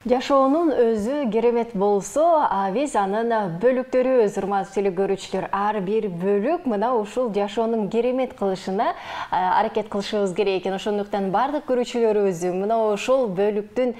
Жашоонун өзү керемет болсо, биз анын бөлүктөрүбүз, урматтуу телекөрүүчүлөр. Ар бир бөлүк мына ушул жашоонун керемет кылышына аракет кылышыбыз керек экен. Ошондуктан бардык көрүүчүлөрүбүз мына ушул бөлүктүн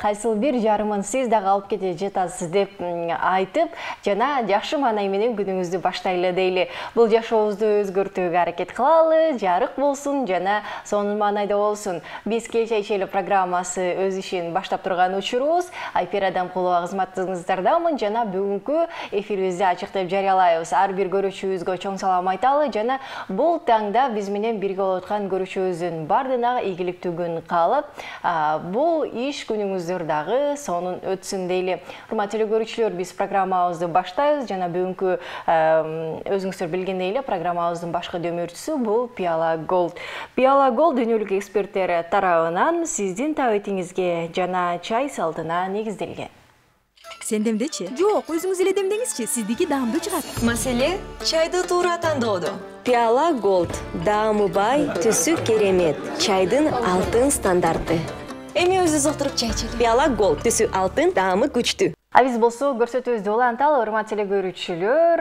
кайсыл бир жарымын сиз дагы алып кете жатасыз деп айтып, жана жакшы маанай менен күнүңүздү баштайлы дейли. Бул жашообузду өзгөртүүгө аракет кылалы, жарык болсун жана сонун маанайда болсун. Биз Кече Ичели программасы өз ишин баштап турган Айпер Адамкулова кызматыңыздардамын жана бүгүнкү эфирибизди ачык деп жарыялайбыз. Ар бир көрүүчүбүзгө чоң салам айталы жана бул таңда биз менен бирге болуп аткан көрүүчүбүздүн бардыгына ийгиликтүү күн каалап, бул иш күнүңүздөр дагы сонун өтсүн дейли. Урматтуу телекөрүүчүлөр, биз программабызды баштайбыз жана бүгүнкү өзүңүздөр билгендей эле программабыздын башкы дөмөрчүсү бул Пиала Голд. Пиала Голд дүйнөлүк эксперттер тарабынан сиздин табитиңизге жана чай салтына негизделген. Сен демдечи? Жок, өзүңүз эле демдеңизчи, сиздики даамдуу чыгат. Маселе чайды туура тандоодо. Пиала Голд, даамы бай, түсү керемет, чайдын алтын стандарты. Эми өзүбүз отуруп чай ичели. Пиала Голд, түсү алтын, даамы күчтүү. Биз болсо көрсөтүүбүздү уланталы, урматтуу телекөрүүчүлөр,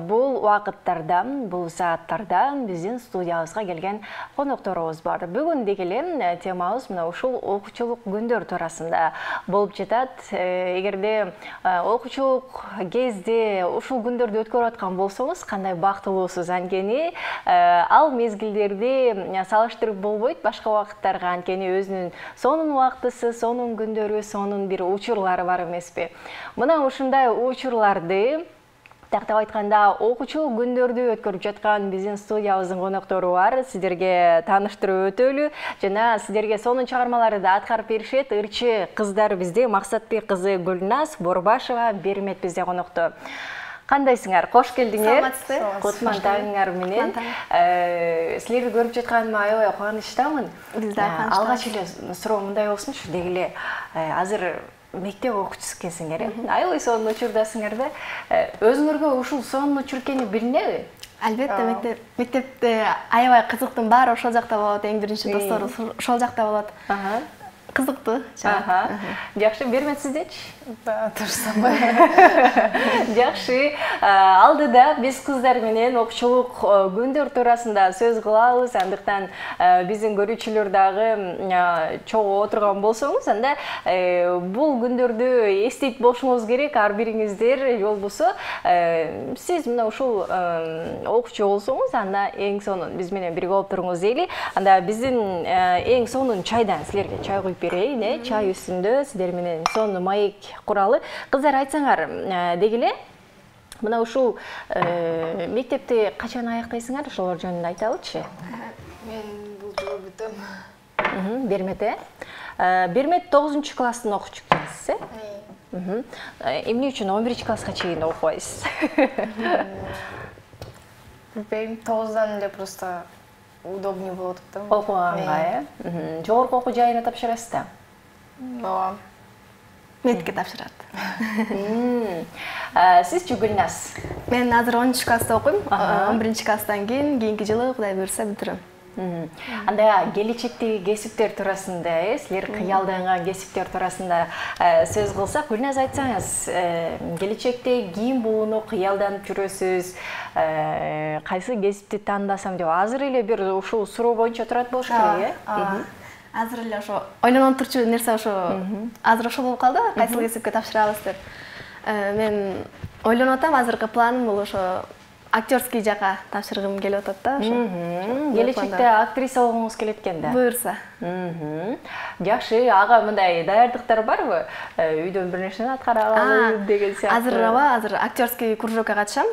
бул убакыттардан, бул сааттардан биздин студиябызга келген конокторубуз бар. Бүгүн деги эле темабыз мына ушул окуучулук күндөр туурасында болуп жатат. Эгерде окуучулук кезде ушул күндөрдү өткөрүп аткан болсоңуз, кандай бактылуусуз, анткени ал мезгилдерди салыштырып болбойт башка убакыттарга, анткени өзүнүн сонун убактысы, сонун күндөрү, сонун бир учурлары бар эмес. Мына ушундай учурларды тактап айтканда окуучулук күндөрдү өткөрүп жаткан биздин студиябыздын коноктору бар. Сиздерге тааныштырып өтөлү жана сиздерге сонун чыгармаларды аткарып беришет ырчы кыздар бизде. Максатбек кызы Гүлназ Борбашева Бермет бизде конокто. Кандайсыңар? Кош келдиңер. Кутман таңыңар менен. Силерди көрүп жатканыма аябай кубанычтамын. Алгач эле суроо мындай болсунчу, деги эле азыр мектеп окуучусу экенсиңер, аябай сонун учурдасыңар да. Өзүңөргө ушул сонун учур экени билинеби? Албетте, мектепте аябай кызыктын баары ошол жакта болот, эң биринчи достору ошол жакта болот. Кызыктуу. Жакшы, Бермет сиздечи? Турсамбай. Жакшы. Алдыда биз кыздар менен окуучулук күндөр туурасында сөз кылабыз. Андыктан биздин көрүүчүлөр дагы чогуу отурган болсоңуз, анда бул күндөрдү эстейт болушуңуз керек. Ар бириңиздер болбосо сиз мына ушул окуучу болсоңуз, анда эң сонун биз менен бирге болуп туруңуз дейли. Анда биздин эң сонун чайдан силерге чай куюп берейин, чай үстүндө сиздер менен сонун маек куралы. Кыздар, айтсаңар, деги эле мына ушул мектепти качан аяктайсыңар? Ошолор жөнүндө айталычы. Мен бул жолу бүтөм. Бермет, Бермет 9-класстын окуучу экенсиз, эмне үчүн 11-класска чейин окубайсыз? Билбейм, 9-дан эле просто удобнее болот да. Окуганга, жогорку окуу жайына тапшырасыз да? Ооба. Метке тапшырат. Сизчи, Гүлназ? Мен азыр 10-класста окуйм. 11-класстан кийинки жылы Кудай буйрса бүтүрөм. Анда келечектеги кесиптер туурасында, силер кыялданган кесиптер туурасында сөз кылсак, Гүлназ, айтсаңыз, келечекте ким болууну кыялданып жүрөсүз? Кайсы кесипти тандасам деп азыр эле бир ушул суроо боюнча турат болуш керек, Азыр эле ошо ойлонуп турчу нерсе ошо азыр ошол болуп калды, кайсыл кесипке тапшырабыз деп. Мен ойлонуп атам, азыркы планым бул ошо актерский жака тапшыргым келип атат да, ошо. Келечекте актриса болгоңуз келет экен да. Буйрса. Жакшы, ага мындай даярдыктар барбы? Үйдөн бир нерсени аткара алалы деген сыяктуу. Азыр актерский кружокко катышам.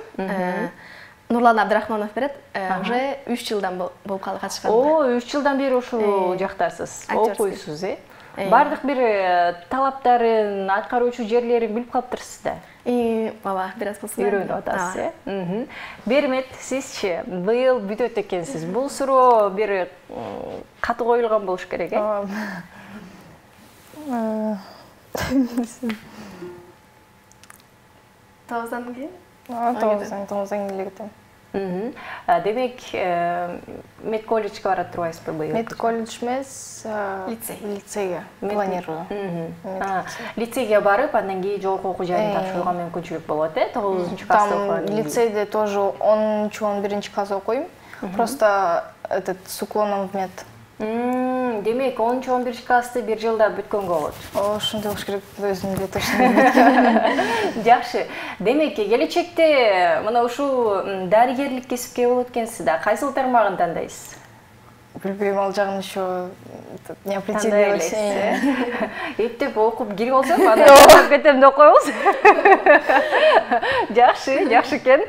Нурлан Абдрахманов берет. Уже 3 жылдан болуп калды катышкан. 3 жылдан бери ушул жактасыз, окуйсуз, Бардык бир талаптарын, аткаруучу жерлерин билип калыптырсыз да? Ооба, бир аз болсо. Үйрөнүп атасыз, Бермет, сизчи, быйыл бүтөт экенсиз. Бул суроо бир катуу коюлган болуш керек, Тоғыздан кийин? Тоғыздан келе кетем. Демек, мед колледжге барат турбайсызбы быйыл? Мед колледж эмес, лицейге планирую. Лицейге барып, андан кийин жогорку окуу жайын тапшырууга мүмкүнчүлүк болот, 9 класста окуган. Там лицейде тоже 10-11 класс окуйм. Просто с уклоном в мед. Демек, 10-11 классты бир жылда бүткөнгө болот. Ошондой болуш керек, өзүм деле точно билбейм. Жакшы. Демек, келечекте мына ушул дарыгерлик кесипке болот экенсиз да. Кайсыл тармагын тандайсыз? Билбейм, ал жагын еще не определилась. Эптеп окуп кирип алсам, анан кетем деп коебуз. Жакшы экен.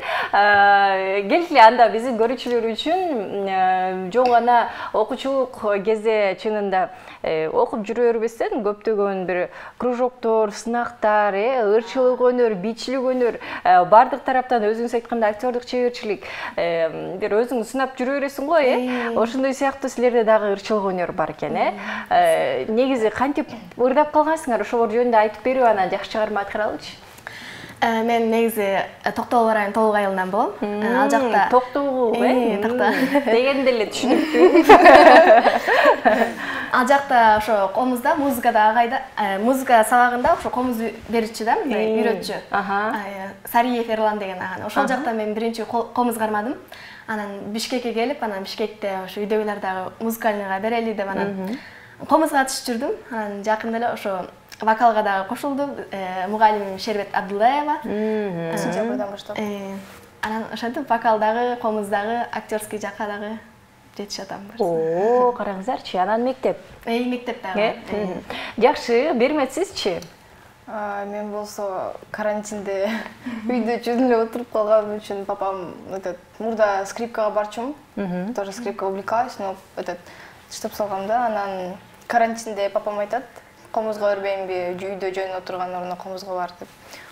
Келгиле, анда биздин көрүүчүлөр үчүн жок гана окуучулук кезде чынында окуп жүрө бербестен көптөгөн бир кружоктор, сынактар, ырчылык өнөр, бичилик өнөр, бардык тараптан өзүңүз айткандай актерлык чеберчилик бир өзүң сынап жүрө бересиң го, ошондой сыяктуу силерде дагы ырчылык өнөр бар экен, негизи кантип ырдап калгансыңар, ошолор жөнүндө айтып берип анан жакшы чыгарма аткаралычы? Мен негизи Токтогул район Толук айылынан болом. Ал жакта Токтогул, дегенде эле түшүнүктүү. Ал жакта ошо комузда музыкада агайда, музыка сабагында ошо комуз берүүчү да, үйрөтчү. Сариев Эрлан деген аганы. Ошол жакта мен биринчи комуз кармадым. Анан Бишкекке келип, анан Бишкекте ошо үйдөгүлөр дагы музыкальныйга берели деп анан комузга катышып жүрдүм. Анан жакында эле ошо вокалга дагы кошулду. Мугалимим Шербет Абдуллаева. Сентябрдан баштап. Анан ошентип вокалдагы, комуздагы, актерский жакка дагы жетишип атам. Караңыздарчы, анан мектеп. Мектеп дагы. Жакшы, берметсизчи? Мен болсо карантинде үйдө жүзүн эле отуруп калганым үчүн папам мурда скрипкага барчумун. Тоже скрипка увлекалась, но штеп салгам да, анан карантинде папам айтат, комузга бербейинби, үйдө жөн отурган ордуна комузга бар деп.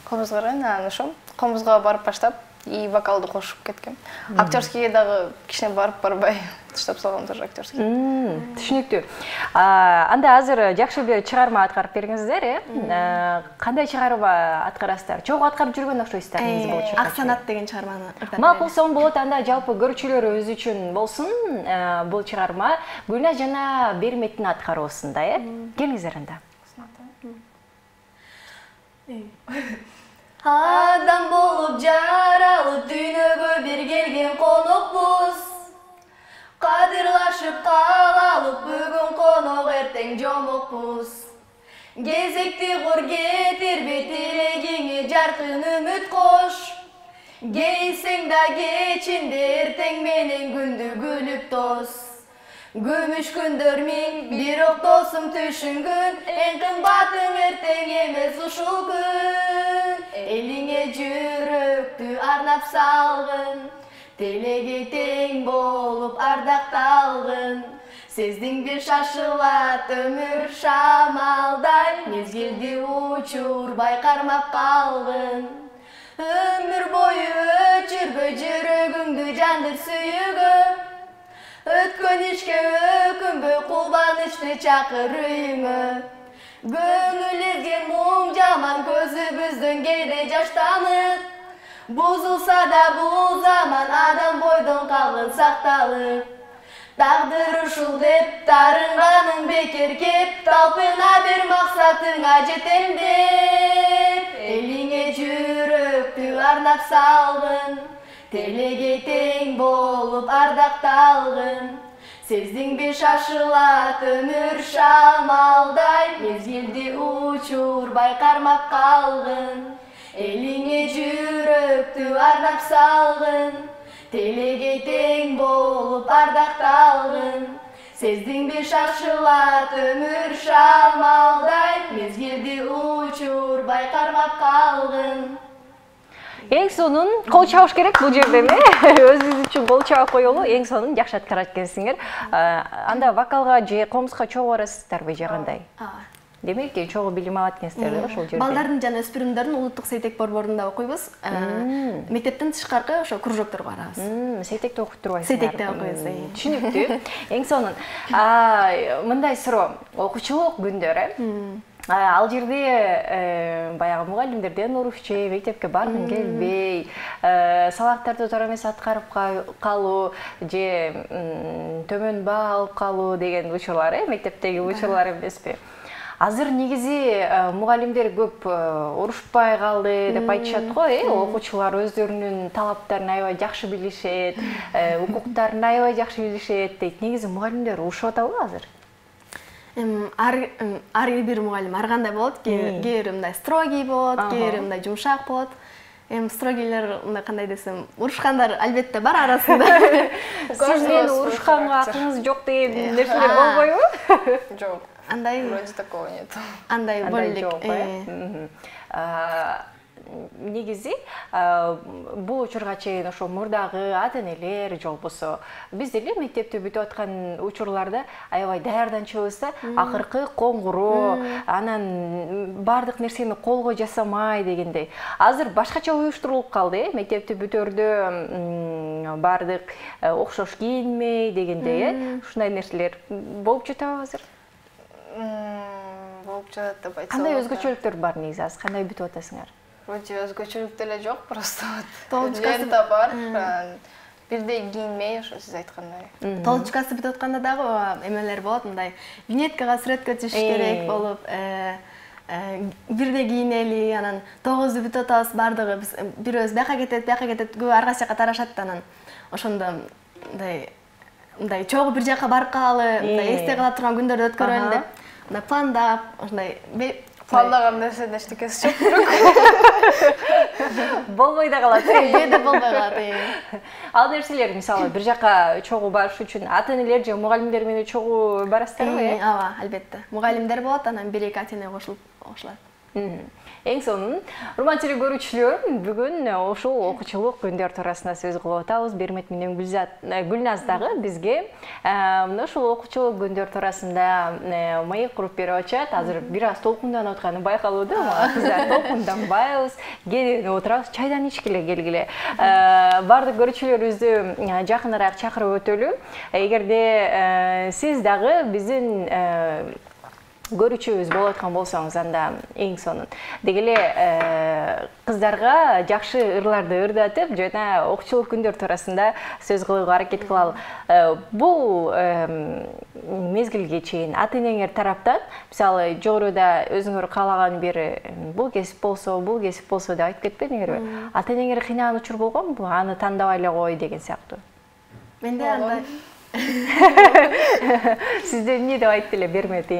Комузга барган, анан ошо комузга барып баштап и вокалды кошуп кеткем. Актерскийге дагы кичине барып барбай таштап салгам тоже актерский. Түшүнүктүү. Анда азыр жакшы бир чыгарма аткарып бергиңиздер, кандай чыгарма аткарасыздар? Чогуу аткарып жүргөн окшойсуздар, негизи болчу. Ак санат деген чыгарманы. Макул соң болот, анда жалпы көрүүчүлөр өзү үчүн болсун, бул чыгарма Гүлназ жана Берметтин аткаруусунда, келиңиздер анда. Адам болуп жаралып дүйнөгө бир келген конокпуз. Кадырлашып калалып бүгүн конок эртең жомокпуз. Кезекти кур кетирби тилегиңе жаркын үмүт кош. Кейсең да кечинде эртең менен күндү күлүп тос. Күмүш күндөр миң, бирок досум түшүнгүн, эң кымбатың эртең эмес ушул күн. Элиңе жүрөктү арнап салгын, телеге тең болуп ардакталгын. Сездиң бир шашылат өмүр шамалдай, мезгилди учурбай кармап калгын. Өмүр бою өчүрбөй жүрөгүңдү жандыр сүйүгүм. Өткөн ишке өкүнбөй кубанычты чакыр үйүңө. Көңүл ezген муң жаман көзүбүздөн кээде жаш тамып. Бузулса да бул заман адам бойдон калгын сакталып. Тагдыр ушул деп тарынганың бекер кеп, талпына бер максатыңа жетем деп. Элиңе жүрөктү арнап салгын, телеге тең болуп ардакталгын. Сездиң бир шашылат өмүр шамалдай, мезгилди учурбай кармап калгын. Элиңе жүрөктү арнап салгын, телеге тең болуп ардакталгын. Сездиң бир шашылат өмүр шамалдай, мезгилди учурбай кармап калгын. Эң сонун кол чабыш керек бул жерде, өзүңүз үчүн кол чабып коелу, эң сонун жакшы аткарат экенсиңер. Анда вокалга же комузга чогуу барасыздарбы же кандай? Демек, чогуу билим алат экенсиздер да ошол жерде. Балдардын жана өспүрүмдөрдүн улуттук сейтек борборунда окуйбуз. Мектептен тышкаркы ошо кружокторго барабыз. Сейтекте окуп турбайсыздар. Сейтекте окуйбуз. Түшүнүктүү. Эң сонун. Мындай суроо, окуучулук күндөр, Ал жерде баягы мугалимдерден уруш жеп, мектепке баргың келбей, сабактарды туура эмес аткарып калуу же төмөн баа алып калуу деген учурлар, мектептеги учурлар эмеспи? Азыр негизи мугалимдер көп урушпай калды деп айтышат го, окуучулар өздөрүнүн талаптарын аябай жакшы билишет, укуктарын аябай жакшы билишет дейт. Негизи мугалимдер урушуп атабы азыр? Ар бир мугалим ар кандай болот, кээ бир мындай строгий болот, кээ бир мындай жумшак болот. Строгийлер мындай кандай десем, урушкандар албетте бар арасында. Сиз мени урушканга акыңыз жок деген нерселер болбойбу? Жок. Андай Вроде такого нет. андай бөлүк. Негизи бул учурга чейин ошо мурдагы ата-энелер же болбосо биз деле мектепти бүтүп аткан учурларда аябай даярданчубыз да, акыркы коңгуроо, анан бардык нерсени колго жасамай дегендей. Азыр башкача уюштурулуп калды, мектепти бүтөрдө бардык окшош кийинмей дегендей, ушундай нерселер болуп жатабы азыр? Болуп жатат деп айтсам. Кандай өзгөчөлүктөр бар негизи азыр? Кандай бүтүп атасыңар? Вроде өзгөчөлүк деле жок, просто Толчкасы да бар. Бирдей кийинмей, ошо сиз айткандай. Толчкасы бүтүп атканда дагы эмелер болот, мындай винеткага сүрөткө түшүш керек болуп, бирдей кийинели, анан 9-ду бүтүп атабыз, бардыгы биз бирөөбүз бияка кетет, көбү ар кайсы жака тарашат да, анан ошондо мындай чогуу бир жака барып калалы, мындай эсте кала турган күндөрдү өткөрөлү деп, мындай пландап, ошондой пландаган нерседен эчтекеси жок. Болбой да калат. Эде болбой калат. Ал нерселер мисалы бир жака чогуу барыш үчүн ата-энелер же мугалимдер менен чогуу барасыздарбы? Ооба, албетте. Мугалимдер болот, анан 1-2 ата-эне кошулат. Эң сонун, урматтуу көрүүчүлөр, бүгүн ошол окуучулук күндөр туурасында сөз кылып атабыз. Бермет менен Гүлназ дагы бизге мына ошол окуучулук күндөр туурасында маек куруп берип атышат. Азыр бир аз толкунданып атканы байкалууда, кыздар толкунданбайбыз, келип отурабыз, чайдан ичкиле келгиле. Бардык көрүүчүлөрүбүздү жакыныраак чакырып өтөлү. Эгерде сиз дагы биздин көрүүчүбүз болуп аткан болсоңуз, анда эң сонун дегеле кыздарга жакшы ырларды ырдатып жана окуучулук күндөр туурасында сөз кылууга аракет кылалы. Бул мезгилге чейин ата-энеңер тараптан, мисалы жогоруда өзүңөр каалаган бир бул кесип болсо деп айтып кетпедиңерби? Ата-энеңер кыйнаган учур болгонбу? Аны тандабай эле кой деген сыяктуу. Менде андай. Сизде эмне деп айтты эле Бермет?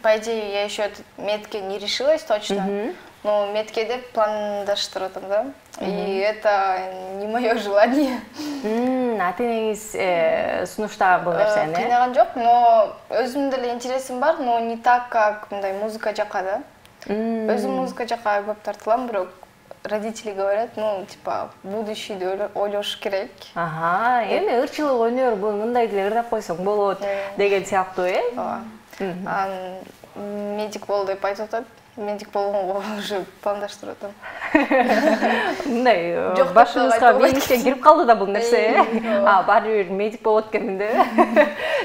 По идее, я еще метки не решилась точно, но метки деп пландаштырдым, да. И это не мое желание. Ата-энеңиз сунуштаган бул нерсени? Кыйнаган жок, но өзүмдө эле интересим бар, но не так, как мындай музыка жака, да. Өзүм музыка жака көп тартылам, бирок родители говорят, ну, типа, будущийди ойлош керек. Ага, эми ырчылык өнөр бул мындай деле ырдап койсоң болот деген сыяктуу, Ооба. Медик бол деп айтып атат. Медик болгонго уже пландаштырып атам. Мындай башыңызга миңишке кирип калды да бул нерсе. Баары бир медик болот экенминде.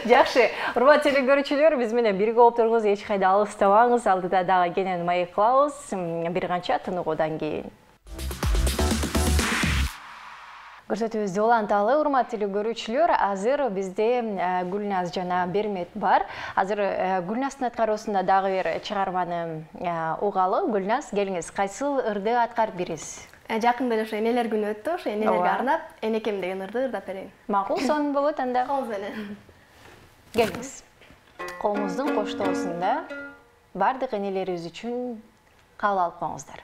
Жакшы, урматтуу көрүүчүлөр, биз менен бирге болуп туруңуз, эч кайда алыстабаңыз. Алдыда дагы кенен маек кылабыз. Бир канча тыныгуудан кийин. Көрсөтүүбүздү уланталы, урматтуу көрүүчүлөр, азыр бизде Гүлназ жана Бермет бар. Азыр Гүлназдын аткаруусунда дагы бир чыгарманы угалы. Гүлназ, келиңиз, кайсыл ырды аткарып бересиз? Жакында эле ошо энелер күнү өттү, ошо энелерге арнап, энекем деген ырды ырдап берейин. Макул, сонун болот анда. Колуңуз менен. Келиңиз. Колуңуздун коштоосунда бардык энелерибиз үчүн кабыл алып коюңуздар.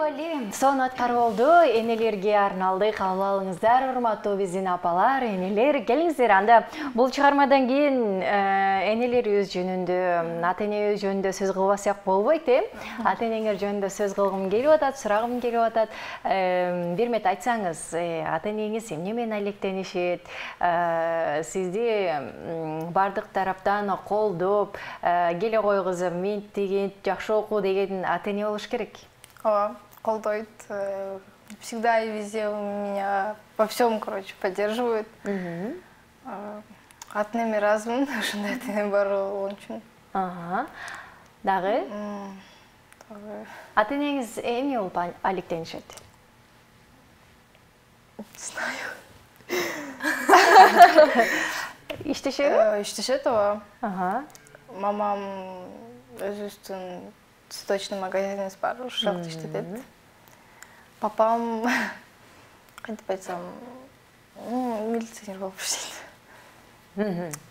эле сонун аткарып болду. Энелерге арналды. Кабыл алыңыздар, урматтуу биздин апалар, энелер. Келиңиздер. Анда бул чыгармадан кийин энелер өз жөнүндө, ата-эне өз жөнүндө сөз кылбасак болбойт, ата-энеңер жөнүндө сөз кылгым келип атат, сурагым келип атат. Бир мет айтсаңыз, ата-энеңиз эмне менен алектенишет? Сизди бардык тараптан колдоп, келе кой кызым, мен деген жакшы окуу деген ата-эне болуш керек. Ооба, колдойт. Всегда и везде меня во всем, короче, поддерживают. Ата-энеме размын, ошондой ата-эне бар болгон үчүн. Дагы? Ата-энеңиз эмне болуп алектенишет? Знаю. Иштешеби? Иштешет, ооба. Мамам өзүбүздүн цветочный магазинибиз бар, ошол жакта иштетет. Папам, кантип айтсам, милиционер болуп иштейт.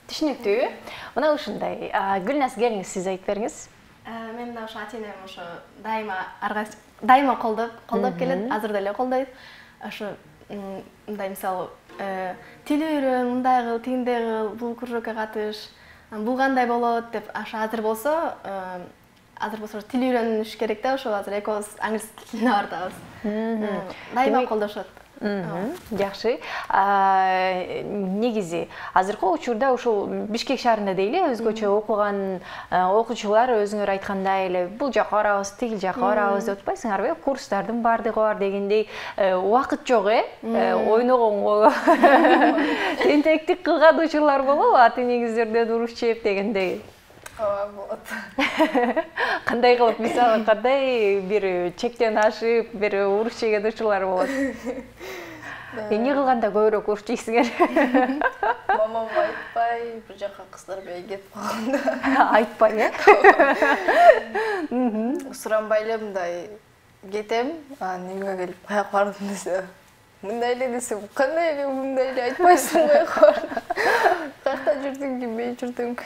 Түшүнүктүү. Мына ушундай. Гүлназ, келиңиз, сиз айтып бериңиз. Мен да ошо ата-энем ошо дайыма колдоп келет, азыр деле колдойт. Ошо мындай мисалы тил үйрөн, мындай кыл, тигиндей кыл, бул кружокко катыш, бул кандай болот деп, ошо азыр болсо тил үйрөнүш керек да, ошо азыр экөөбүз англис тилине бардабыз. Дайыма колдошот. Жакшы. Негизи азыркы учурда ушул Бишкек шаарында дейли, өзгөчө окуган окуучулар өзүңөр айткандай эле бул жакка барабыз, тигил жакка барабыз деп атпайсыңарбы? Курстардын бардыгы бар дегендей убакыт жок, ойногонго. Тентектик кылган учурлар болобу? Ата-энеңиздерден уруш жеп дегендей. Ооба, болот. Кандай кылып, мисалы, кандай бир чектен ашып, бир уруш жеген учурлар болот? Эмне кылганда көбүрөөк уруш жейсиңер? Мамам айтпай, бир жакка кыздар менен кетип калганда. Айтпай, Суранбай эле мындай кетем, неге келип каяка бардым десе, мындай эле десем, кандай эле мындай эле айтпайсың каяка бардым. Каякта жүрдүң, кимге жүрдүң?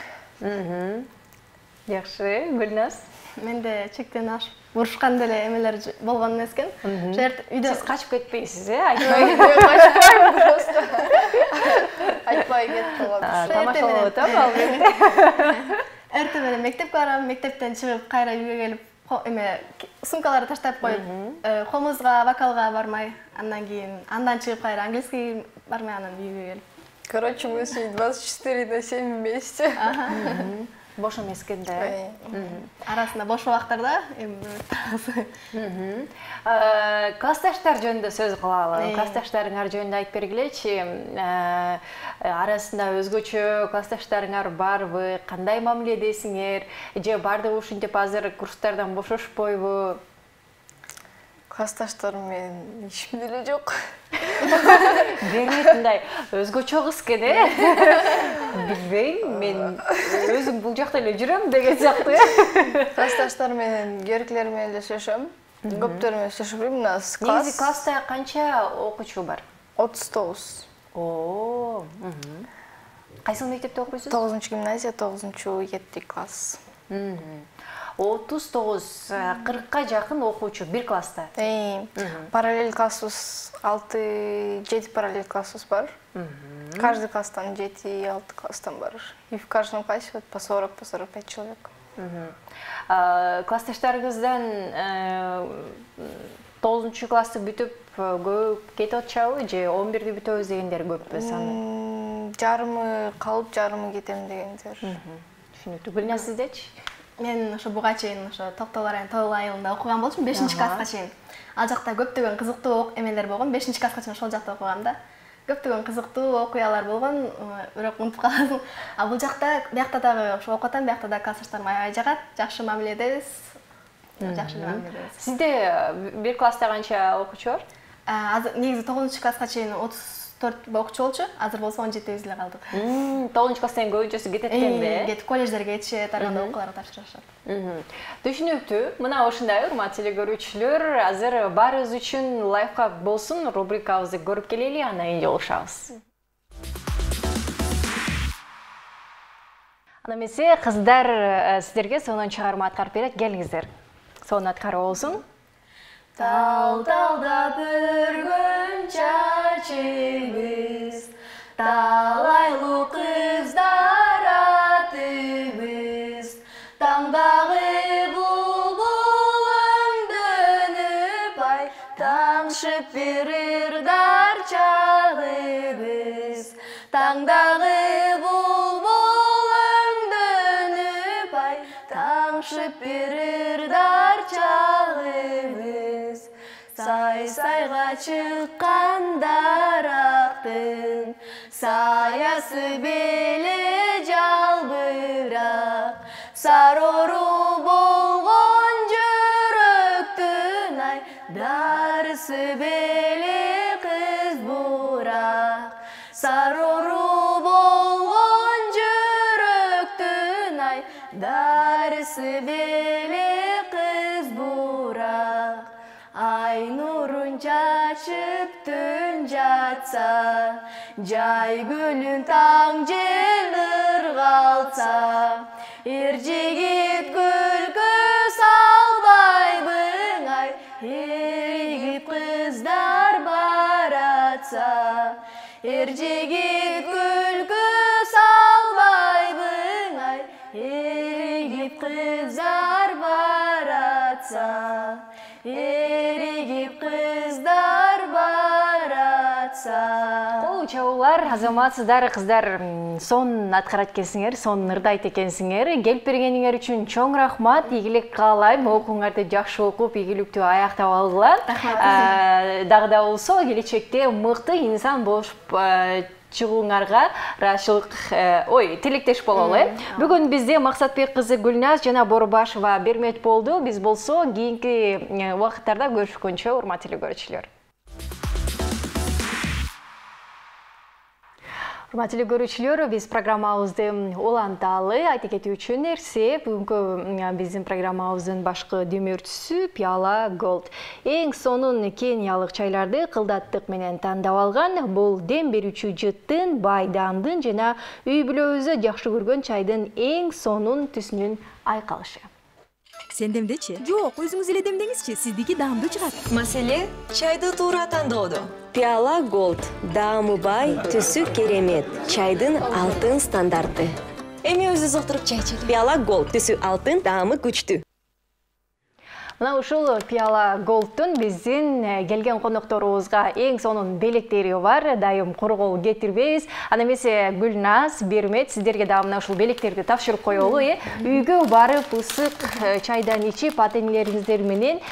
Жакшы, Гүлназ. Менде чектен ашып урушкан деле эмелер болгон эмес экен. Сиз качып кетпейсиз, айтпай. Качпайм просто. Айтпай кетип калгам. Тамашалап атам албетте. Эртең менен мектепке барам, мектептен чыгып кайра үйгө келип, сумкаларды таштап коюп, комузга, вокалга бармай, андан чыгып кайра английский бармай, анан үйгө келип. Короче, мы с ней 24/7 вместе. Бош эмес экен да. Арасында бош убактарда классташтар жөнүндө сөз кылалы. Классташтарыңар жөнүндө айтып бергилечи. Арасында өзгөчө классташтарыңар барбы? Кандай мамиледесиңер? Же бардыгы ушинтип азыр курстардан бошошпойбу? Классташтарым менен ишим деле жок. Берметиндай өзгөчө кыз экен, Билбейм, мен өзүм бул жакта эле жүрөм деген сыяктуу. Классташтар менен керектилер менен эле сүйлөшөм. Көптөр менен сүйлөшпөйм. Класс. Негизи класста канча окуучу бар? 39. Кайсыл мектепте окуйсуз? 9-гимназия, 9-7 класс. 39, 40-ка жакын окуучу бир класста. Параллель классыбыз 6-7 параллель классыбыз бар. Каждый класстан 7-6 класстан бар. И в каждом классе вот по 40-45 человек. Классташтарыңыздан 9 классы бүтүп көп кетип атышабы же 11-ди бүтөбүз дегендер көппү саны? Жарымы калып, жарымы кетем дегендер. Түшүнүктүү. Гүлназ, сиздечи? Мен ошо буга чейин ошо Токтогул район Тоол айылында окуган болчумун 5-класска чейин. Ал жакта көптөгөн кызыктуу эмелер болгон. 5-класска чейин ошол жакта окугам да. Көптөгөн кызыктуу окуялар болгон, бирок унутуп калдым. Бул жакта, биякта дагы ошо окутам, биякта да классташтарым аябай жагат, жакшы мамиледебиз. Жакшы мамиледебиз. Сизде бир класста канча окуучу бар? Азыр негизи 9-класска чейин 34 окуучу болчу, азыр болсо 17 эле калдык. 9-класстан көбүнчөсү кетет экенби? Кетип колледждерге кетишет, ар кандай окууларга тапшырышат. Түшүнүктүү. Мына ошондой, урматтуу телекөрүүчүлөр, азыр баарыбыз үчүн лайфхак болсун, рубрикабызды көрүп келели, андан кийин жолугушабыз. Ана эмесе, кыздар сиздерге сонун чыгарма аткарып берет, келиңиздер. Сонун аткаруу болсун. Тал-талдап өргөн чачыбыз, талайлы кыздар атыбыз, таңдағы бұлбұл өңдөнүп ай, таңшып берер дар чағыбыз, таңдағы бұлбұл өңдөнүп ай, таңшып берер дар чағыбыз. Сай-сайға шыққан дарақтың, саясы белі жалбырақ, сарору болған жүректің ай, дарысы белі қыз бұрақ, сарору болған жүректің ай, дарысы белі қыз бұрақ. Ай нұрын чачып түн жатса, жай гүлін таң жел ырғалса, ер жігіт күлкі салбайбың ай, ерігіп қыздар баратса, ер жігіт күлкі салбайбың ай, ерігіп қыздар баратса, ерігіп қыздар баратса. Кол чабуулар, азаматсыздар, кыздар, сонун аткарат экенсиңер, сонун ырдайт экенсиңер. Келип бергениңер үчүн чоң рахмат. Ийгилик каалайм. Окууңарды жакшы окуп, ийгиликтүү аяктап алгыла. Дагы да болсо, келечекте мыкты инсан болуп чыгууңарга тилектеш бололу. Бүгүн бизде Максатбек кызы Гүлназ жана Борбашева Бермет болду. Биз болсо кийинки убакыттарда көрүшкөнчө, урматтуу көрүүчүлөр. Урматтуу көрүүчүлөр, биз программабызды уланталы. Айта кетүүчү нерсе, бүгүнкү биздин программабыздын башкы демөөрчүсү Пиала Голд. Эң сонун кениялык чайларды кылдаттык менен тандап алган. Бул дем берүүчү жыттын, байдандын жана үй бүлөбүздө жакшы көргөн чайдын эң сонун түсүнүн айкалышы. Сен демдечи? Жок, өзүңүз эле демдеңизчи, сиздики даамдуу чыгат. Маселе чайды туура тандоодо. Пиала Голд, даамы бай, түсү керемет, чайдын алтын стандарты. Эми өзү отуруп чай ичели. Пиала Голд, түсү алтын, даамы күчтүү. Мына ушул Пиала Голдтун биздин келген конокторубузга эң сонун белектери бар. Дайым кургол кетирбейбиз. Ана эмесе Гүлназ, Бермет, сиздерге дагы мына ушул белектерди тапшырып коелу. Үйгө барып ысык чайдан ичип, ата-энелериңиздер менен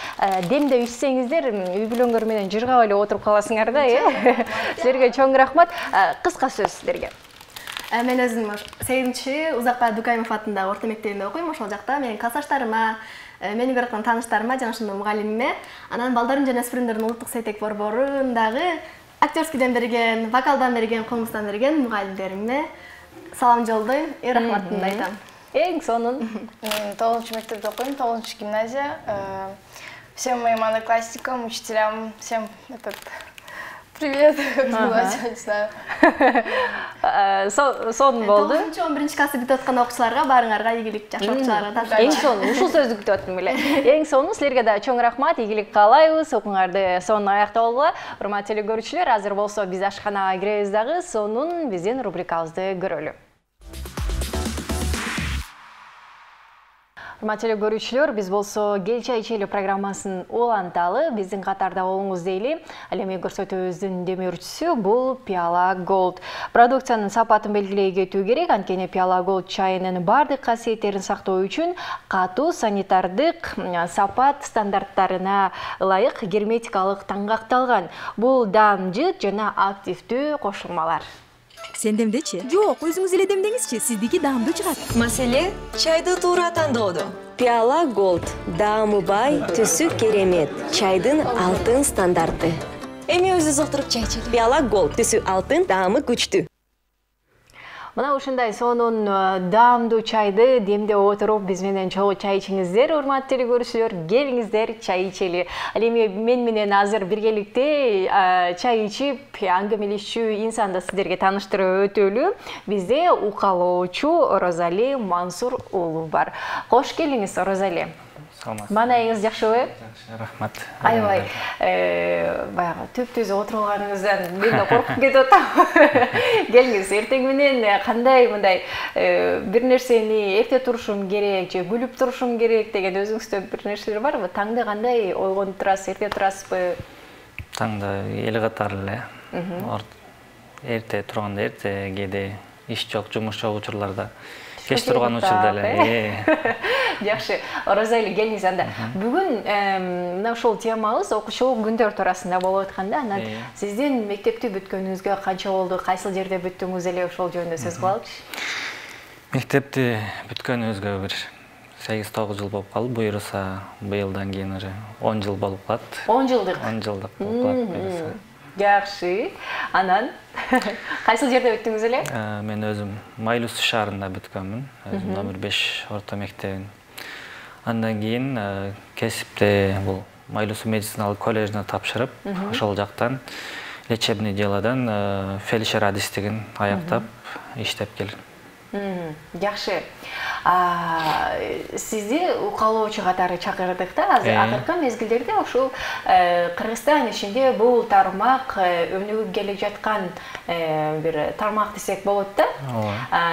демдеп ичсеңиздер, үй бүлөңөр менен жыргап эле отуруп каласыңар да. Силерге чоң рахмат. Кыска сөз сиздерге. Мен өзүм 8-чи Узакбай Дукаимов атындагы орто мектебинде окуйм. Ошол жакта менин классташтарыма, мени көрөткөн тааныштарыма жана ошондой мугалимиме, анан балдарын жана өспүрүмдөрдүн улуттук сейтек борборундагы актерскийден берген, вокалдан берген, комуздан берген мугалимдериме салам жолдойм, рахматымды айтам. Эң сонун. Мен 9-чу мектепте окуйм, 9-чу гимназия. Всем моим одноклассникам, учителям, всем привет, не знаю. Сонун болду. 9-11 классы бүтүп аткан окуучуларга, баарыңарга ийгилик, жакшы окуучуларга тапшырам. Эң сонун, ушул сөздү күтүп аттым эле. Эң сонун, силерге да чоң рахмат, ийгилик каалайбыз, окууңарды сонун аяктап алгыла. Урматтуу көрүүчүлөр, азыр болсо биз ашканага киребиз дагы, сонун биздин рубрикабызды көрөлү. Урматтуу көрүүчүлөр, биз болсо Кел чай ичели программасын уланталы, биздин катарда болуңуз дейли. Ал эми көрсөтүүбүздүн демөөрчүсү бул Пиала Голд. Продукциянын сапатын белгилей кетүү керек, анткени Пиала Голд чайынын бардык касиеттерин сактоо үчүн катуу санитардык сапат стандарттарына ылайык герметикалык таңгакталган. Бул даам жыт жана активдүү кошулмалар. Сен демдечи? Жок, өзүңүз эле демдеңизчи, сиздики даамдуу чыгат. Маселе чайды туура тандоодо. Пиала Голд, даамы бай, түсү керемет, чайдын алтын стандарты. Эми өзү отуруп чай ичели. Пиала Голд, түсү алтын, даамы күчтүү. Мына ушундай сонун даамдуу чайды демдеп отуруп биз менен чогуу чай ичиңиздер, урматтуу көрүүчүлөр, келиңиздер чай ичели. Ал эми мен менен азыр биргеликте чай ичип аңгемелешчү инсанды сиздерге тааныштырып өтөлү. Бизде укалоочу Розали Мансур уулу бар. Кош келиңиз, Розали. саламатсыз. Маанайыңыз жакшыбы? Жакшы, рахмат. Аябай баягы төп-түз отурганыңыздан мен да коркуп кетип атам. Келиңиз, эртең менен кандай мындай бир нерсени эрте турушум керек же күлүп турушум керек деген өзүңүздө бир нерселер барбы? Таңды кандай ойгонуп турасыз, эрте турасызбы? Таңда эл катары эле. Эрте турганда эрте, кээде иш жок, жумуш жок учурларда кеч турган учурда эле. Жакшы, ораза эле келиңиз анда. Бүгүн мына ошол темабыз окуучу күндөр туурасында болуп атканда, анан сиздин мектепти бүткөнүңүзгө канча болду, кайсыл жерде бүттүңүз эле ошол жөнүндө сөз кылалычы. Мектепти бүткөнүбүзгө бир 8-9 жыл болуп калды. Буюрса, быйылдан кийин уже 10 жыл болуп калат. 10 жылдык. 10 жылдык болуп калат буюрса. Жакшы. Анан кайсыл жерде бүттүңүз эле? Мен өзүм Майлуу шаарында бүткөнмүн. Өзүм номер 5 орто мектебин. Андан кийин кесипте бул Майлуу медициналык коллежине тапшырып, ошол жактан лечебный делодан фельдшер адистигин аяктап иштеп келдим. Жакшы. Сизди укалоочу катары чакырдык да. Акыркы мезгилдерде ушул Кыргызстан ичинде бул тармак өнүгүп келе жаткан бир тармак десек болот да.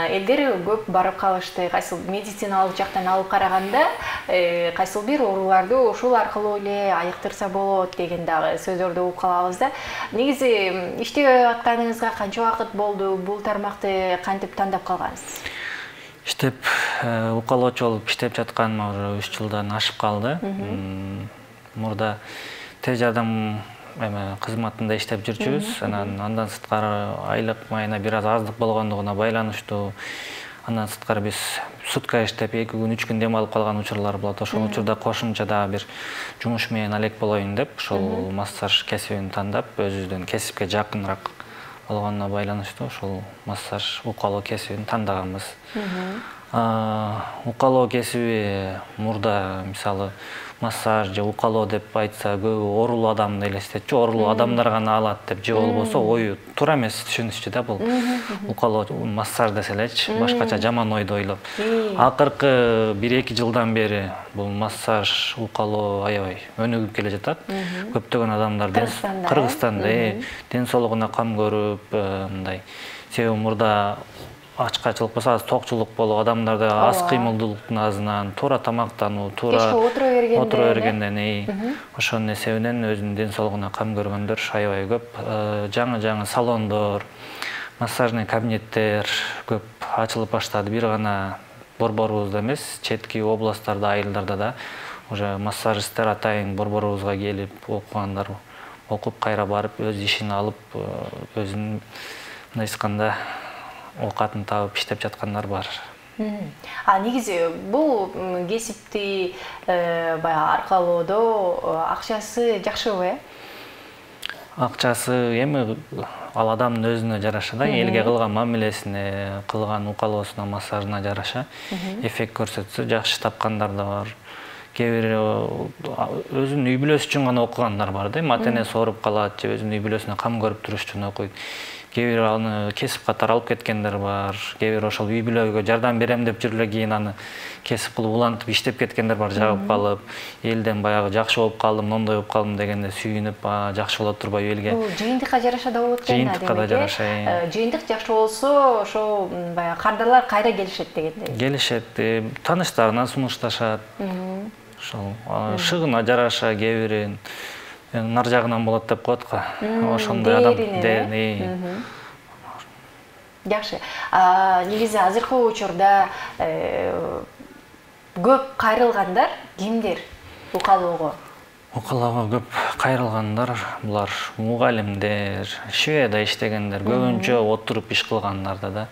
Элдер көп барып калышты. Кайсыл медициналык жактан алып караганда, кайсыл бир ооруларды ушул аркылуу эле айыктырса болот деген дагы сөздөрдү угуп калабыз да. Негизи иштеп атканыңызга канча убакыт болду? Бул тармакты кантип тандап калгансыз? Иштеп, укалоочу болуп иштеп жатканыма уже 3 жылдан ашып калды. Мурда тез жардам кызматында иштеп жүрчүбүз. Андан сырткары айлык майына бир аздык болгондугуна байланыштуу. Андан сырткары биз сутка иштеп 2 күн 3 күн дем алып калган учурлар болот. Ошол учурда кошумча дагы бир жумуш менен алек болоюн деп, ошол массаж кесибин тандап, өзүбүздүн кесипке жакыныраак болгонуна байланыштуу ошол массаж укалоо кесибин тандаганбыз. Укалоо кесиби мурда мисалы массаж же укалоо деп айтса көбү оорулуу адамды элестетчү, оорулуу адамдар гана алат деп, же болбосо ою туура эмес түшүнүшчү да бул. Укалоо массаж десе элечи, башкача жаман ойду ойлоп. Акыркы 1-2 жылдан бери бул массаж, укалоо аябай өнүгүп келе жатат. Көптөгөн адамдар Кыргызстанда ден соолугуна кам көрүп, мындай себеби мурда ачкачылык болсо аз токчулук болуп, адамдарда аз кыймылдуулуктун азынан, туура тамактануу, туура отура бергенден, ошонун эсебинен өзүнүн ден соолугуна кам көргөндөр аябай көп. Жаңы салондор, массажный кабинеттер көп ачылып баштады. Бир гана борборубузда эмес, четки областтарда, айылдарда да уже массажисттер атайын борборубузга келип окугандар, окуп кайра барып өз ишин алып, өзүнүн мындай айтканда оокатын табып иштеп жаткандар бар. Негизи бул кесипти баягы аркалоодо акчасы жакшыбы? Акчасы эми ал адамдын өзүнө жараша да, элге кылган мамилесине, кылган укалоосуна, массажына жараша эффект көрсөтсө жакшы тапкандар да бар. Кээ бир өзүнүн үй бүлөсү үчүн гана окугандар бар да, ата-энеси ооруп калат же өзүнүн үй бүлөсүнө кам көрүп туруш үчүн окуйт. Кээ бир аны кесип катары алып кеткендер бар. Кээ бир ошол үй бүлөгө жардам берем деп жүрүп эле кийин аны кесип кылып улантып иштеп кеткендер бар, жагып калып, элден баягы жакшы болуп калдым, мондой болуп калдым дегенде сүйүнүп, жакшы болот турбайбы элге. Бул жыйынтыкка жараша да болот экен. Жыйынтыкка да жараша. Жыйынтык жакшы болсо, ошол баягы кардарлар кайра келишет дегендей. Келишет, тааныштарына сунушташат. Ошол шыгына жараша кээ бирин нар жагынан болот деп коет го. Ошондой адам. Жакшы. Негизи азыркы учурда көп кайрылгандар кимдер укалоого? Укалоого көп кайрылгандар булар мугалимдер, шведа иштегендер, көбүнчө отуруп иш кылгандар да.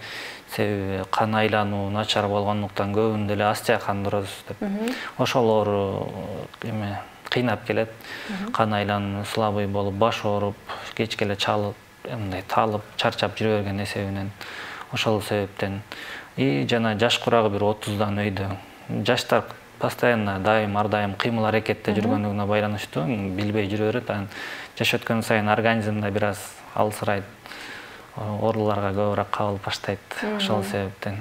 Себеби кан айлануу начар болгондуктан көбүндө эле остеохондроз деп. Ошолор эме кыйнап келет. Кан айлануу слабый болуп, баш ооруп, кечке эле чалып, мындай талып, чарчап жүрө берген эсебинен. Ошол себептен жана жаш курагы бир 30дан өйдө. Жаштар постоянно дайым ар дайым кыймыл аракетте жүргөндүгүнө байланыштуу, билбей жүрө берет. Жаш өткөн сайын организмде бир аз алсырайт. Ооруларга көбүрөөк кабылып баштайт. Ошол себептен.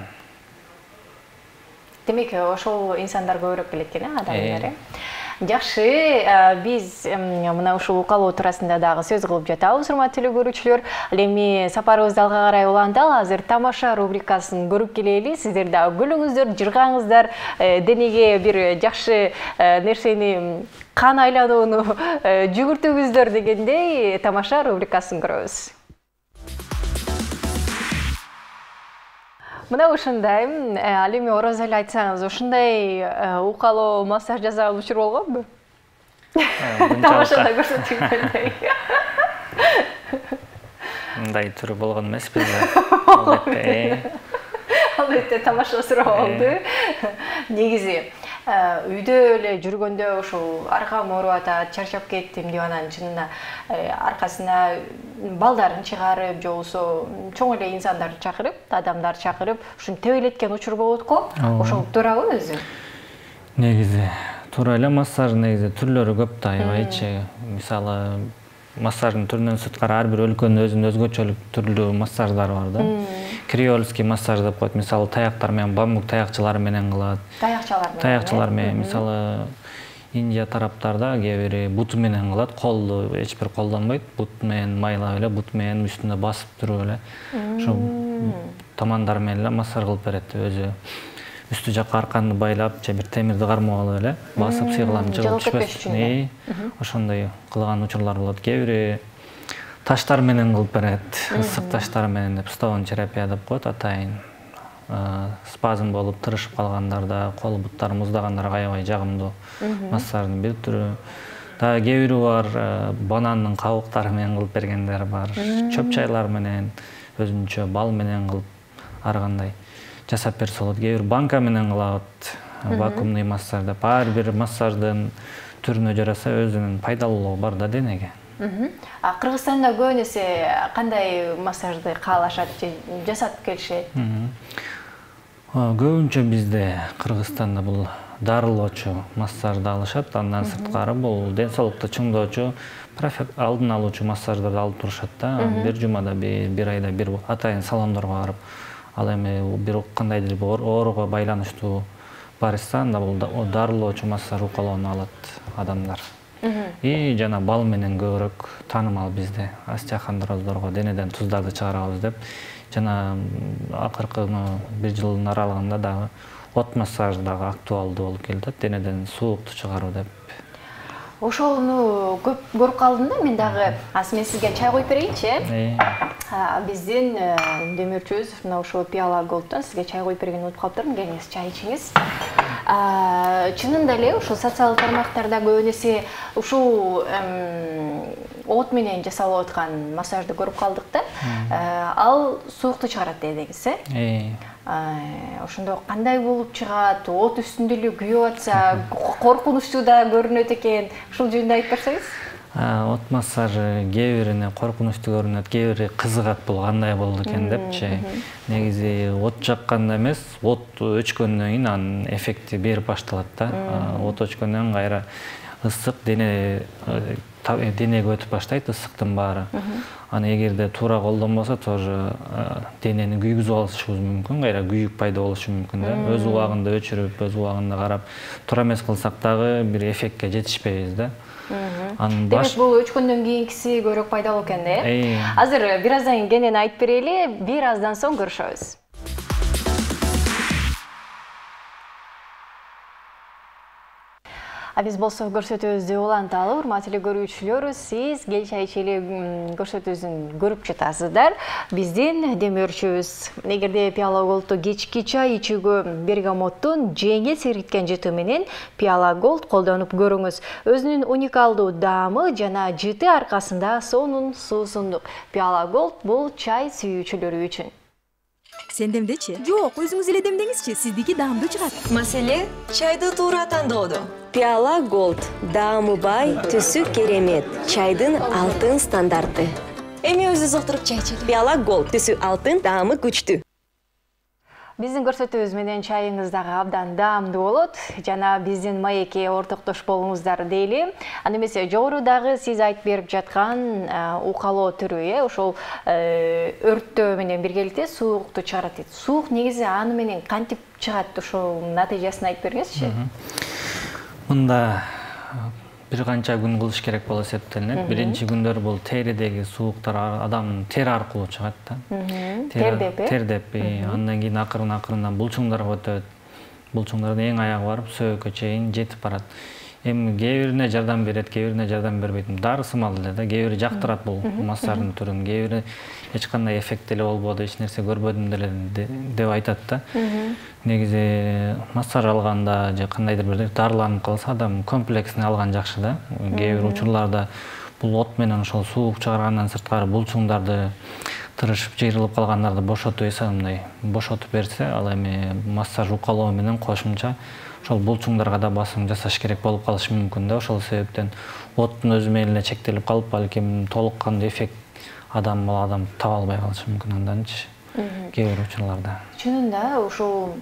Демек, ошол инсандар көбүрөөк келет экен, адамдар. Жакшы, биз мына ушул укалоо туурасында дагы сөз кылып жатабыз, урматтуу көрүүчүлөр. Эми сапарыбызды алга карай уланталы, азыр тамаша рубрикасын көрүп келели. Сиздер дагы күлүңүздөр, жыргаңыздар, денеге бир жакшы нерсени, кан айланууну жүгүртүңүздөр дегендей тамаша рубрикасын көрөбүз. Мына ушундай, ал эми Оразалы айтсаңыз, ушундай укалоо массаж жасаган учур болгонбу? Тамашада көрсөтүлгөндөй. Мындай түрү болгон эмеспи. Албетте тамаша суроо болду. Негизи үйдө эле жүргөндө ошол аркам ооруп атат, чарчап кеттим деп анан чынында аркасына балдарын чыгарып, же болбосо чоң эле инсандарды чакырып, адамдарды чакырып, ушуну тебелеткен учур болот го. Ошол туурабы өзү? Негизи туура эле, массаж негизи түрлөрү көп да, аябайчы. Мисалы, массаждын түрүнөн сырткары ар бир өлкөнүн өзүнүн өзгөчөлүк түрлүү массаждары бар да. Криольский массаж деп коет. Мисалы, таяктар менен, бамбук таякчылары менен кылат. Таякчылар менен. Мисалы, Индия тараптарда кээ бири буту менен кылат, колду эч бир колдонбойт. Бут менен майлап эле, бут менен үстүнө басып туруп эле. Ошо тамандар менен эле массаж кылып берет. Өзү үстү жакка арканды байлап, же бир темирди кармап алып эле, басып сыйгыланып жыгылып түшпөс үчүн. Ошондой кылган учурлар болот. Кээ бири таштар менен кылып берет. Ысык таштар менен деп, стон терапия деп коет атайын. Спазм болуп тырышып калгандарда, кол буттары муздагандарга аябай жагымдуу массаждын бир түрү. Дагы кээ бири бар, банандын кабыктары менен кылып бергендер бар. Чөп чайлар менен, өзүнчө бал менен кылып ар кандай жасап берсе болот. Кээ бир банка менен кылат, вакуумный массаж деп. Ар бир массаждын түрүнө жараса өзүнүн пайдалуулугу бар да денеге. Кыргызстанда көбүнесе кандай массажды каалашат же жасатып келишет? Көбүнчө бизде Кыргызстанда бул дарылоочу массажды алышат, андан сырткары бул ден соолукту чыңдоочу, алдын алуучу массаждарды алып турушат да. Бир жумада бир айда бир атайын салондорго барып, ал эми бир кандайдыр бир ооруга байланыштуу барышса, анда бул дарылоочу массаж укалоону алат адамдар. И жана бал менен көбүрөөк таанымал бизде. Остеохондрозлорго денеден туздарды чыгарабыз деп. Жана акыркы бир жылдын аралыгында дагы от массаж дагы актуалдуу болуп келет, денеден суукту чыгаруу деп. Ошону көп көрүп калдым да, мен дагы. Мен сизге чай коюп берейинчи. Биздин демөөрчүбүз мына ошол Пиала Голдтон сизге чай коюп бергенди унутуп калыптырмын. Келиңиз, чай ичиңиз. Чынында эле ушул социалдык тармактарда көбүнесе ушул от менен жасалып аткан массажды көрүп калдык да. Ал суукту чыгарат дедиңиз, ошондо кандай болуп чыгат? От үстүндө эле күйүп атса, коркунучтуу да көрүнөт экен. Ушул жөнүндө айтып берсеңиз? От массажы кээ бирине коркунучтуу көрүнөт, кээ бири кызыгат, бул кандай болду экен депчи. Негизи от жакканда эмес, от өчкөндөн кийин анын эффекти берип башталат да. От өчкөндөн кийин кайра ысык денеге өтүп баштайт, ысыктын баары. Аны эгерде туура колдонбосо, тоже денени күйгүзүп алышыбыз мүмкүн, кайра күйүк пайда болушу мүмкүн да. Өз убагында өчүрүп, өз убагында карап, туура эмес кылсак дагы бир эффектке жетишпейбиз да. Демек, бул өчкөндөн кийинкиси көбүрөөк пайдалуу экен да. Азыр бир аздан кийин кенен айтып берели, бир аздан соң көрүшөбүз. Биз болсо көрсөтүүбүздү уланталы, урматтуу көрүүчүлөр, сиз кел чай ичели көрсөтүүбүзүн көрүп жатасыздар. Биздин демөөрчүбүз, эгерде Пиала Голдту кечки чай ичүүгө бергамоттун жеңил сергиткен жыты менен Пиала Голд колдонуп көрүңүз. Өзүнүн уникалдуу даамы жана жыты аркасында сонун суусундук. Пиала Голд бул чай сүйүүчүлөрү үчүн. Сен демдечи? Жок, өзүңүз эле демдеңизчи, сиздики даамдуу чыгат. Маселе чайды туура тандоодо. Пиала Голд, даамы бай, түсү керемет, чайдын алтын стандарты. Эми өзү зоктуруп чай ичели. Пиала Голд, түсү алтын, даамы күчтүү. Биздин көрсөтүүбүз менен чайыңыз дагы абдан даамдуу болот. Жана биздин маекке ортоктош болуңуздар дейли. Аны эмесе жогорудагы сиз айтып берип жаткан укалоо түрү, ошол өрттөө менен биргеликте суукту чыгарат дейт. Суук негизи аны менен кантип чыгат, ошол натыйжасын айтып бергиңизчи. Мында бир канча күн кылыш керек болуп эсептелинет. Биринчи күндөр бул теридеги сууктар адамдын тери аркылуу чыгат да. Тердеп, андан кийин акырын-акырындан булчуңдарга өтөт. Булчуңдардын эң аягы барып сөөгкө чейин жетип барат. Эми кээ бирине жардам берет, кээ бирине жардам бербейт. Дары сымал эле да. Кээ бири жактырат бул массаждын түрүн, кээ бири эч кандай эффект эле болбоду, эч нерсе көрбөдүм деле деп айтат да. Негизи массаж алганда же кандайдыр бир дарыланып калса, адам комплексин алган жакшы да. Кээ бир учурларда бул от менен ошол суук чыгаргандан сырткары булчуңдарды тырышып жыйрылып калгандарды бошотуп эсебиндай бошотуп берсе, ал эми массаж укалоо менен кошумча ошол булчуңдарга да басым жасаш керек болуп калышы мүмкүн да. Ошол себептен оттун өзү менен эле чектелип калып, балким толук кандуу эффект адам таба албай калышы мүмкүн анданчы кээ бир учурларда. Чынында ошол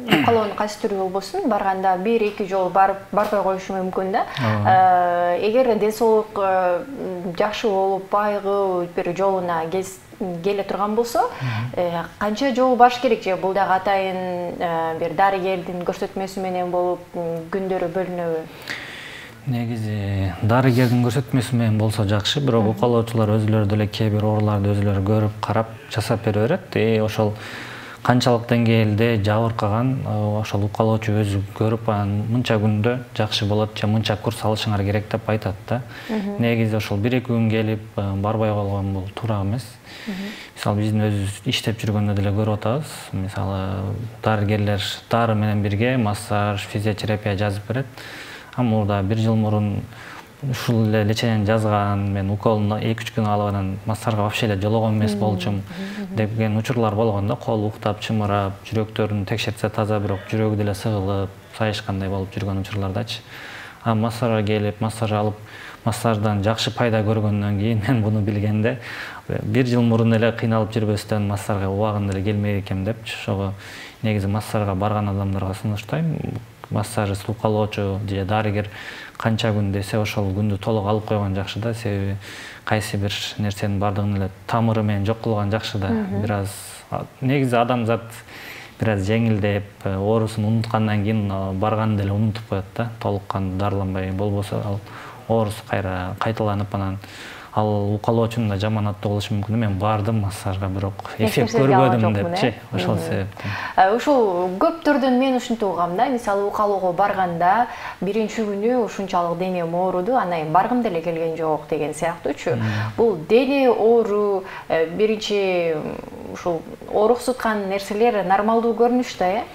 укалоонун кайсы түрү болбосун, барганда 1-2 жолу барбай коюшу мүмкүн да. Эгер ден соолук жакшы болуп, байгы бир жолуна келе турган болсо, канча жолу барыш керек же? Бул дагы атайын бир дарыгердин көрсөтмөсү менен болуп, күндөрү бөлүнөбү? Негизи дарыгердин көрсөтмөсү менен болсо жакшы, бирок укалоочулар өзүлөрү деле кээ бир ооруларды өзүлөрү көрүп, карап, жасап бере берет. Ошол канчалык деңгээлде жабыркаган ошол укалоочу өзү көрүп, мынча күндө жакшы болот же мынча курс алышыңар керек деп айтат да. Негизи ошол 1-2 күн келип барбай калган бул туура эмес. Мисалы биздин өзүбүз иштеп жүргөндө деле көрүп атабыз. Мисалы дарыгерлер дары менен бирге массаж, физиотерапия жазып берет. Мурда 1 жыл мурун ушул эле лечениени жазган, мен уколун 2-3 күн алып анан массажга вообще эле жологон эмес болчумун деген учурлар болгон да. Кол уктап, чымырап, жүрөктөрүн текшертсе таза, бирок жүрөгү деле сыгылып, сайышкандай болуп жүргөн учурлардачы. Массажга келип, массаж алып, массаждан жакшы пайда көргөндөн кийин мен буну билгенде 1 жыл мурун эле кыйналып жүрбөстөн массажга убагында эле келмек экем депчи. Ошого негизи массажга барган адамдарга сунуштайм. Массажист, укалоочу же дарыгер канча күн десе, ошол күндү толук алып койгон жакшы да. Себеби кайсы бир нерсенин бардыгын эле тамыры менен жок кылган жакшы да. Бир аз негизи адамзат бир аз жеңилдеп, оорусун унуткандан кийин барганды эле унутуп коет да. Толук кандуу дарыланбай болбосо ал оорусу кайра кайталанып, анан ал укалоочунун да жаман аттуу болушу мүмкүн. Мен бардым массажга, бирок эффект көрбөдүм депчи. Ошол себептен. Ушул көптөрдөн мен ушинтип угам да. Мисалы укалоого барганда биринчи күнү ушунчалык денем ооруду, анан баргым деле келген жок деген сыяктуучу. Бул дене оору, биринчи ушул ооруксуткан нерселер нормалдуу көрүнүш да,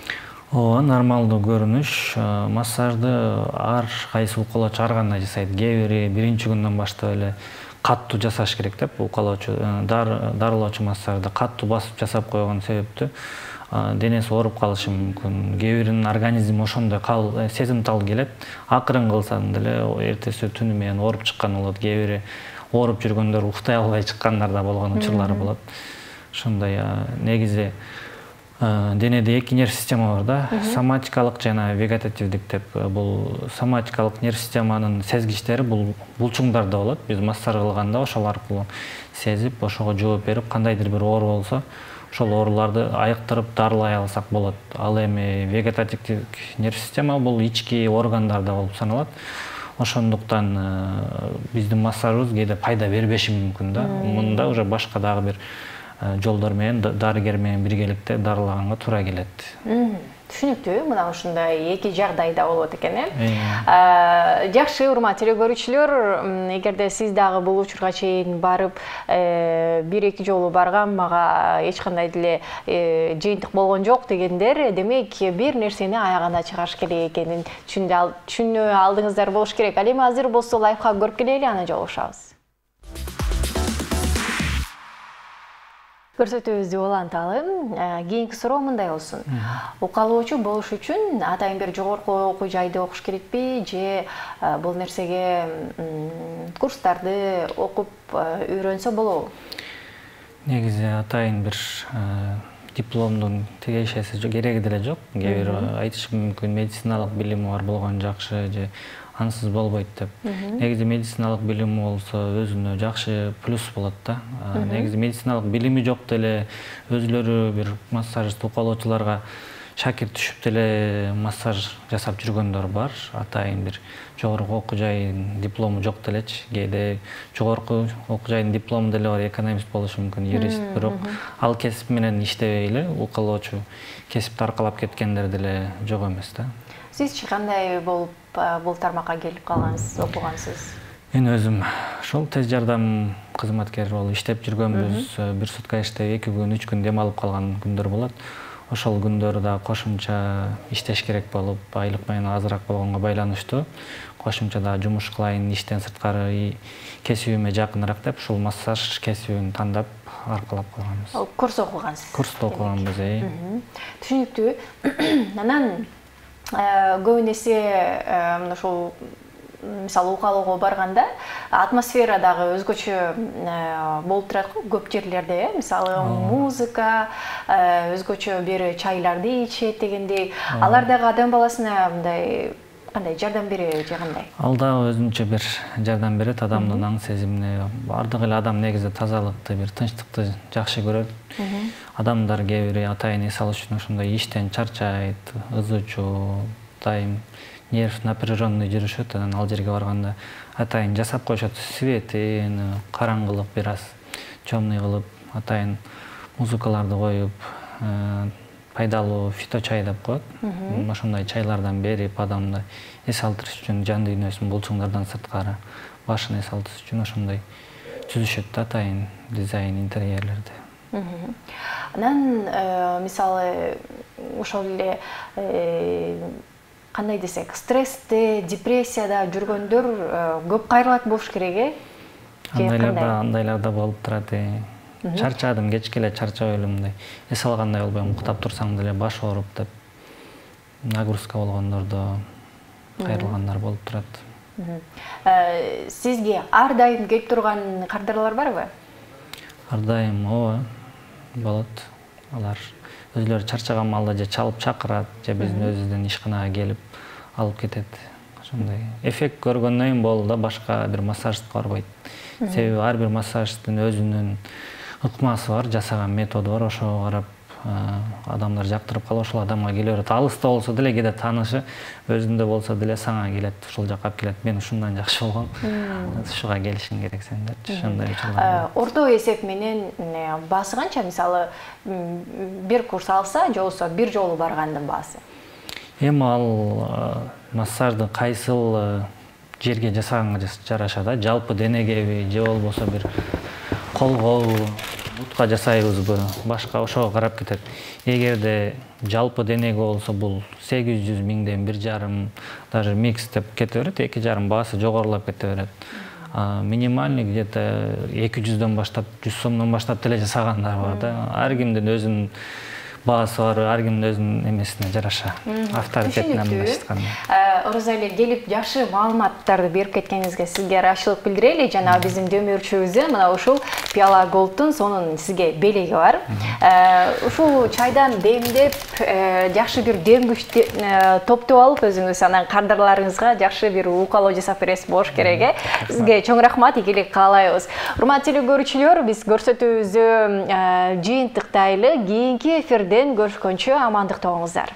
Ооба, нормалдуу көрүнүш. Массажды ар кайсы укалоочу ар кандай жасайт. Кээ бири биринчи күндөн баштап эле каттуу жасаш керек деп, укалоочу дарылоочу массажды каттуу басып жасап койгон себептүү денеси ооруп калышы мүмкүн. Кээ биринин организми ошондой сезимтал келет. Акырын кылсаң деле эртеси түнү менен ооруп чыккан болот. Кээ бири ооруп жүргөндөр уктай албай чыккандар да болгон учурлары болот. Ошондой негизи денеде 2 нерв система бар да. Соматикалык жана вегетативдик деп. Бул соматикалык нерв системанын сезгичтери бул булчуңдарда болот. Биз массаж кылганда ошол аркылуу сезип, ошого жооп берип, кандайдыр бир оору болсо, ошол ооруларды айыктырып дарылай алсак болот. Ал эми вегетативдик нерв система бул ички органдарда болуп саналат. Ошондуктан биздин массажыбыз кээде пайда бербеши мүмкүн да. Мында уже башка дагы бир жолдор менен дарыгер менен биргеликте дарылаганга туура келет. Түшүнүктүү, мына ушундай эки жагдайда болот экен, Жакшы, урматтуу көрүүчүлөр, эгерде сиз дагы бул учурга чейин барып, 1-2 жолу барган, мага эч кандай деле жыйынтык болгон жок дегендер, демек бир нерсени аягына чыгарыш керек экенин түшүнүп алдыңыздар болуш керек. Ал эми азыр болсо лайфхак көрүп келели, анан жолугушабыз. Көрсөтүүбүздү уланталы. Кийинки суроо мындай болсун. Укалоочу болуш үчүн атайын бир жогорку окуу жайды окуш керекпи же бул нерсеге курстарды окуп үйрөнсө болобу? Негизи атайын бир дипломдун тиешеси кереги деле жок. Кээ бир айтышы мүмкүн медициналык билими бар болгон жакшы же ансыз болбойт деп. Негизи медициналык билими болсо өзүнө жакшы плюс болот да. Негизи медициналык билими жок деле өзүлөрү бир массажист укалоочуларга шакирт түшүп деле массаж жасап жүргөндөр бар. Атайын бир жогорку окуу жайынын диплому жок делечи. Кээде жогорку окуу жайынын диплому деле бар, экономист болушу мүмкүн, юрист, бирок ал кесип менен иштебей эле укалоочу кесипти аркалап кеткендер деле жок эмес да. Сизчи кандай болуп бул тармакка келип калгансыз, окугансыз? Мен өзүм ошол тез жардам кызматкери болуп иштеп жүргөнбүз. Бир сутка иштеп 2 күн, 3 күн дем алып калган күндөр болот. Ошол күндөрдө кошумча иштеш керек болуп, айлык менен азыраак болгонго байланыштуу кошумча да жумуш кылайын, иштен сырткары кесибиме жакыныраак деп ушул массаж кесибин тандап аркалап калганбыз. Курс окугансыз? Курсту окуганбыз. Түшүнүктүү. Анан көбүн эсе ошол мисалы укалоого барганда атмосфера дагы өзгөчө болуп турат го көп жерлерде. Мисалы музыка, өзгөчө бир чайларды ичет дегендей. Алар дагы адам баласына мындай кандай жардам береби же кандай? Ал дагы өзүнчө бир жардам берет адамдын аң сезимине. Бардык эле адам негизи тазалыкты, бир тынчтыкты жакшы көрөт. Адамдар кээ бир атайын эс алыш үчүн ошондой иштен чарчайт, ызычуу, дайым нерв напряженный жүрүшөт. Анан ал жерге барганда атайын жасап коюшат, светин караңгылык бир аз темный кылып, атайын музыкаларды коюп, пайдалуу фиточай деп коет. Ошондой чайлардан берип адамды эс алтырыш үчүн жан дүйнөсүн булчуңдардан сырткары башын эс алтырыш үчүн ошондой түзүшөт да атайын дизайн интерьерлерди. Анан мисалы ошол эле кандай десек, стрессте, депрессияда жүргөндөр көп кайрылат болуш керек, Андайларда болуп турат. Чарчадым, кечке эле чарчап элем мындай. Эс алгандай болбойм, уктап турсаң деле баш ооруп деп. Нагрузка болгондордо кайрылгандар болуп турат. Сизге ар дайым келип турган кардарлар барбы? Ар дайым, ооба, болот. Алар өзүлөрү чарчаган маалда же чалып чакырат, же биздин өзүбүздүн ишканага келип алып кетет. Ошондой эффект көргөндөн кийин болду да, башка бир массажист барбайт. Себеби ар бир массажисттин өзүнүн ыкмасы бар, жасаган методу бар. Ошого карап адамдар жактырып калып ошол адамга келе берет. Алыста болсо деле кээде таанышы өзүндө болсо деле сага келет, ушул жака алып келет. Мен ушундан жакшы болгом. Ушуга келишиң керек сен депчи. Ошондой учурлар. Орто эсеп менен баасы канча? Мисалы, бир курс алса, же болбосо бир жолу баргандын баасы? Эми ал массажды кайсыл жерге жасаганга жараша да. Жалпы денегеби же болбосо бир колго, бутка жасайбызбы, башка ошого карап кетет. Эгерде жалпы денеге болсо бул 800 миңден 1,5, даже микс деп кете берет, 2,5 баасы жогорулап кете берет. Минимальный где-то 200дөн баштап, 100 сомдон баштап деле жасагандар бар да. Ар кимдин өзүнүн баасы бар, ар кимдин өзүнүн эмесине жараша, авторитетине мындашканда. Оразали, келип жакшы маалыматтарды берип кеткениңизге сизге ыраазычылык билдирели. Жана биздин дөмөрчүбүздө мына ушул Пиала Голдтун сонун сизге белеги бар. Ушул чайдан демдеп, жакшы бир демгүч топтоп алып өзүңүз анан кардарларыңызга жакшы бир укалоо жасап бересиз болуш керек. Сизге чоң рахмат, ийгилик каалайбыз. Урматтуу телекөрүүчүлөр, биз көрсөтүүбүздү жыйынтыктайлы. Кийинки эфирден көрүшкөнчө амандыкта болуңуздар.